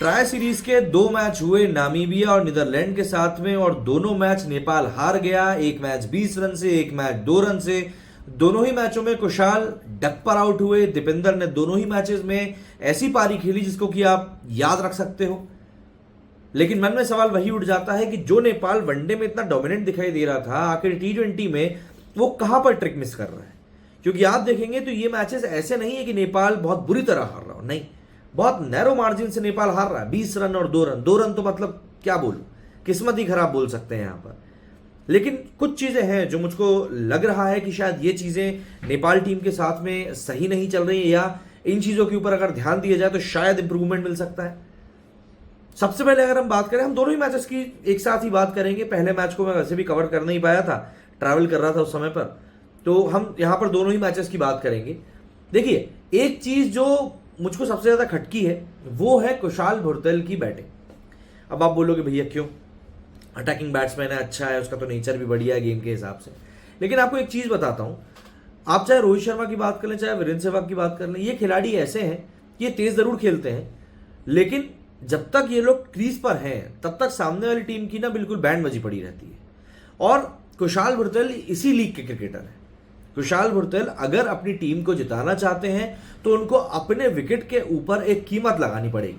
Tri series के 2 match हुए Namibia और नीदरलैंड के साथ में, और दोनों मैच नेपाल हार गया। एक मैच 20 रन से, एक मैच 2 रन से। दोनों ही मैचों में कुशाल डक पर आउट हुए। दीपेंद्र ने दोनों ही मैचेस में ऐसी पारी खेली जिसको कि आप याद रख सकते हो। लेकिन मन में सवाल वही उठ जाता है कि जो नेपाल वनडे में इतना डोमिनेंट दिखाई दे रहा था, आखिर T20 में वो कहां पर ट्रिक मिस कर रहा है। क्योंकि आप देखेंगे तो ये मैचेस ऐसे नहीं है कि नेपाल बहुत बुरी तरह हार रहा हो, नहीं, बहुत नैरो मार्जिन से नेपाल हार रहा है। 20 रन और 2 रन, 2 रन तो मतलब क्या बोलूं, किस्मत ही खराब बोल सकते हैं यहां पर। लेकिन कुछ चीजें हैं जो मुझको लग रहा है कि शायद ये चीजें नेपाल टीम के साथ में सही नहीं चल रही है, या इन चीजों के ऊपर अगर ध्यान दिया जाए तो शायद इंप्रूवमेंट मिल सकता है। सबसे पहले अगर हम बात करें, हम दोनों ही मैचेस की एक साथ ही बात करेंगे। पहले मैच को मैं वैसे भी कवर कर नहीं पाया था, ट्रैवल कर रहा था उस समय पर, तो हम यहां पर दोनों ही मैचेस की बात करेंगे। देखिए, एक चीज जो मुझको सबसे ज्यादा खटकी है वो है कुशाल भुरतेल की बैटिंग। अब आप बोलोगे भैया क्यों, अटैकिंग बैट्समैन है, अच्छा है, उसका तो नेचर भी बढ़िया है गेम के हिसाब से। लेकिन आपको एक चीज बताता हूं, आप चाहे रोहित शर्मा की बात कर लें, चाहे वीरेंद्र सहवाग की बात कर लें, ये खिलाड़ी ऐसे हैं, ये तेज जरूर खेलते हैं, लेकिन जब तक ये लोग क्रीज पर हैं तब तक सामने वाली टीम की ना बिल्कुल बैंड बजी पड़ी रहती है। और कुशाल भुरतेल इसी लीग के क्रिकेटर हैं। कुशाल भुरतेल अगर अपनी टीम को जिताना चाहते हैं तो उनको अपने विकेट के ऊपर एक कीमत लगानी पड़ेगी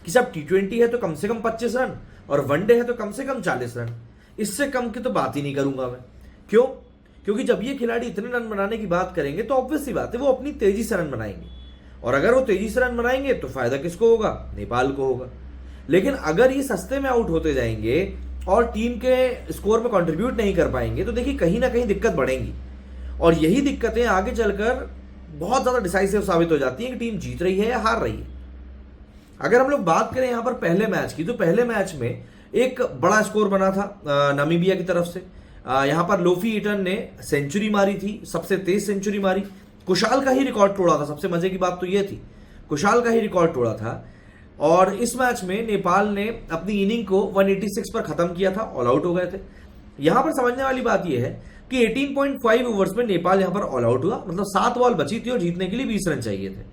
कि सब T20 है तो कम से कम 25 रन और वनडे है तो कम से कम 40 रन। इससे कम की तो बात ही नहीं करूंगा मैं। क्यों? क्योंकि जब ये खिलाड़ी इतने रन बनाने की बात करेंगे तो ऑब्वियस सी बात है वो अपनी तेजी से रन बनाएंगे, और अगर वो तेजी से रन बनाएंगे तो फायदा किसको होगा? नेपाल को होगा। लेकिन अगर ये सस्ते में आउट होते जाएंगे और टीम के स्कोर में कंट्रीब्यूट नहीं कर पाएंगे तो देखिए कहीं ना कहीं दिक्कत बढ़ेंगी, और यही दिक्कतें आगे चलकर बहुत ज्यादा डिसाइसिव साबित हो जाती है कि टीम जीत रही है या हार रही है। अगर हम लोग बात करें यहां पर पहले मैच की, तो पहले मैच में एक बड़ा स्कोर बना था नामीबिया की तरफ से। यहां पर लोफी ईटन ने सेंचुरी मारी थी, सबसे तेज सेंचुरी मारी। कुशाल का ही रिकॉर्ड तोड़ा था। सबसे मजे की बात तो यह थी, कुशाल का ही रिकॉर्ड तोड़ा था। और इस मैच में नेपाल ने अपनी इनिंग को 186 पर खत्म किया था, ऑल आउट हो गए थे। यहां पर समझने वाली बात यह है कि 18.5 ओवर्स में नेपाल यहां पर ऑल आउट हुआ, मतलब 7 बॉल बची थी और जीतने के लिए 20 रन चाहिए थे।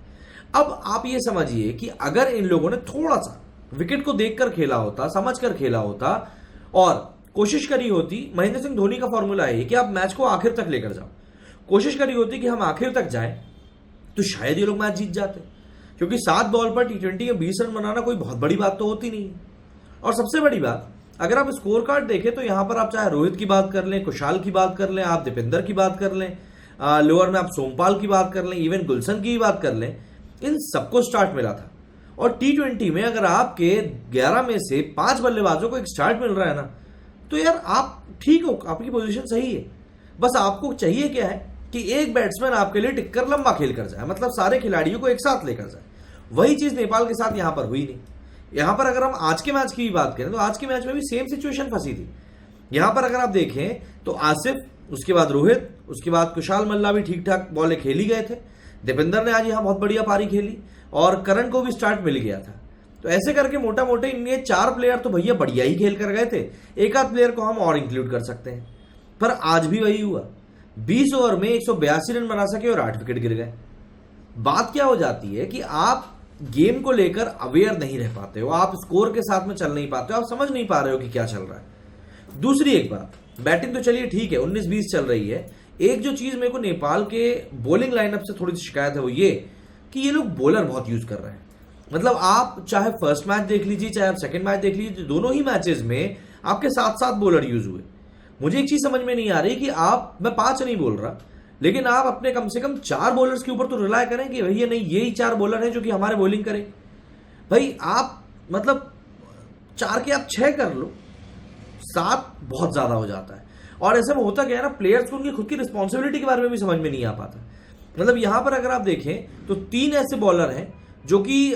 अब आप ये समझिए कि अगर इन लोगों ने थोड़ा सा विकेट को देखकर खेला होता, समझकर खेला होता और कोशिश करी होती, महेंद्र सिंह धोनी का फॉर्मूला है कि आप मैच को आखिर तक लेकर जाओ, कोशिश करी होती कि हम आखिर तक जाएं, तो शायद ये लोग मैच जीत जाते। क्योंकि 7 बॉल पर T20 के 20 रन बनाना कोई बहुत बड़ी बात तो होती नहीं है। और सबसे बड़ी बात, अगर आप स्कोर कार्ड देखें तो यहां पर आप चाहे रोहित की बात कर लें, कुशाल की बात कर लें, आप दीपेंद्र की बात कर लें, लोअर में आप सोमपाल की बात कर लें, इवन गुलशन की बात कर लें, इन सबको स्टार्ट मिला था। और T20 में अगर आपके 11 में से 5 बल्लेबाजों को एक स्टार्ट मिल रहा है ना, तो यार आप ठीक हो, आपकी पोजीशन सही है। बस आपको चाहिए क्या है कि एक बैट्समैन आपके लिए टिककर लंबा खेल कर जाए, मतलब सारे खिलाड़ियों को एक साथ लेकर जाए। वही चीज नेपाल के साथ यहां पर हुई नहीं। यहां पर अगर हम आज के मैच की बात करें तो आज के मैच में भी सेम सिचुएशन फंसी थी। यहां पर अगर आप देखें तो आसिफ, उसके बाद रोहित, उसके बाद कुशाल मल्ला भी ठीक ठाक बॉलें खेली गए थे। दीपेंद्र ने आज यहां बहुत बढ़िया पारी खेली और करण को भी स्टार्ट मिल गया था। तो ऐसे करके मोटा मोटे इनमें 4 प्लेयर तो भैया बढ़िया ही खेल कर गए थे। एक आध प्लेयर को हम और इंक्लूड कर सकते हैं, पर आज भी वही हुआ। 20 ओवर में 182 रन बना सके और 8 विकेट गिर गए। बात क्या हो जाती है कि आप गेम को लेकर अवेयर नहीं रह पाते हो, आप स्कोर के साथ में चल नहीं पाते हो, आप समझ नहीं पा रहे हो कि क्या चल रहा है। दूसरी एक बात, बैटिंग तो चलिए ठीक है 19-20 चल रही है। एक जो चीज मेरे को नेपाल के बॉलिंग लाइनअप से थोड़ी सी शिकायत है वो ये कि ये लोग बॉलर बहुत यूज कर रहे हैं। मतलब आप चाहे फर्स्ट मैच देख लीजिए, चाहे आप सेकंड मैच देख लीजिए, दोनों ही मैचेस में आपके 7-7 बॉलर यूज हुए। मुझे एक चीज समझ में नहीं आ रही कि आप, मैं 5 नहीं बोल रहा, लेकिन आप अपने कम से कम 4 बॉलर्स के ऊपर तो रिलाय करें कि भैया नहीं यही 4 बॉलर हैं जो कि हमारे बॉलिंग करें। भाई आप मतलब 4 के आप 6 कर लो, 7 बहुत ज्यादा हो जाता है। और ऐसे में होता क्या है ना, प्लेयर्स को उनकी खुद की रिस्पॉन्सिबिलिटी के बारे में भी समझ में नहीं आ पाता। मतलब यहां पर अगर आप देखें तो 3 ऐसे बॉलर हैं जो कि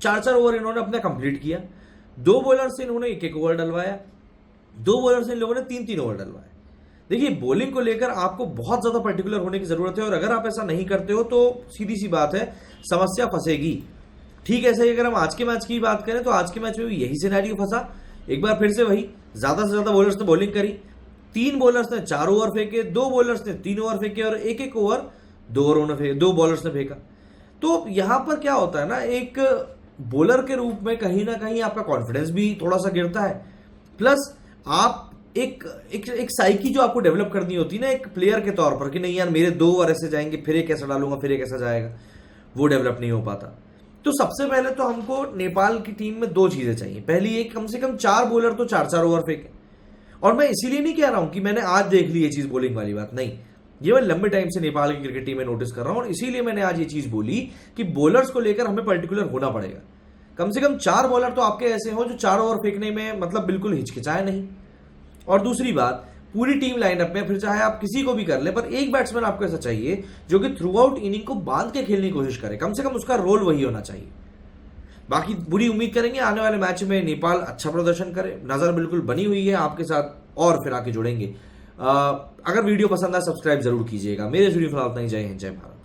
4-4 ओवर इन्होंने अपना कंप्लीट किया। 2 बॉलर से इन्होंने 1-1 ओवर डलवाया, 2 बॉलर से इन लोगों ने 3-3 ओवर डलवाए। देखिए बॉलिंग को लेकर आपको बहुत ज्यादा पर्टिकुलर होने की जरूरत है, और अगर आप ऐसा नहीं करते हो तो सीधी सी बात है समस्या फंसेगी। ठीक है, ऐसे ही अगर हम आज के मैच की बात करें तो आज के मैच में भी यही सिनेरियो फंसा। एक बार फिर से वही, ज्यादा से ज्यादा बॉलर्स ने बॉलिंग करी। 3 बॉलर्स ने 4 ओवर फेंके, 2 बॉलर्स ने 3 ओवर फेंके और 1-1 ओवर 2 बॉलर्स ने फेंका। तो यहां पर क्या होता है ना, एक बॉलर के रूप में कहीं ना कहीं आपका कॉन्फिडेंस भी थोड़ा सा गिरता है, प्लस आप एक एक एक साइकी जो आपको डेवलप करनी होती है ना एक प्लेयर के तौर पर, कि नहीं यार मेरे 2 ओवर ऐसे जाएंगे, फिर एक ऐसा डालूंगा, फिर एक ऐसा जाएगा, वो डेवलप नहीं हो पाता। तो सबसे पहले तो हमको नेपाल की टीम में 2 चीजें चाहिए। पहली एक, कम से कम 4 बॉलर तो 4-4 ओवर फेंके। और मैं इसीलिए नहीं कह रहा हूं कि मैंने आज देख ली ये चीज बॉलिंग वाली बात, नहीं, ये मैं लंबे टाइम से नेपाल की क्रिकेट टीम में नोटिस कर रहा हूं, और इसीलिए मैंने आज ये चीज बोली कि बॉलर्स को लेकर हमें पर्टिकुलर होना पड़ेगा। कम से कम 4 बॉलर तो आपके ऐसे हो जो 4 ओवर फेंकने में मतलब बिल्कुल हिचकिचाए नहीं। और दूसरी बात, पूरी टीम लाइनअप में फिर चाहे आप किसी को भी कर ले, पर एक बैट्समैन आपको ऐसा चाहिए जो कि थ्रू आउट इनिंग को बांध के खेलने की कोशिश करे, कम से कम उसका रोल वही होना चाहिए। बाकी पूरी उम्मीद करेंगे आने वाले मैच में नेपाल अच्छा प्रदर्शन करे, नजर बिल्कुल बनी हुई है आपके साथ, और फिर आके जुड़ेंगे। अगर वीडियो पसंद आए सब्सक्राइब जरूर कीजिएगा। मेरे जुड़ी फिलहाल नहीं, जय हिंद, जय भारत।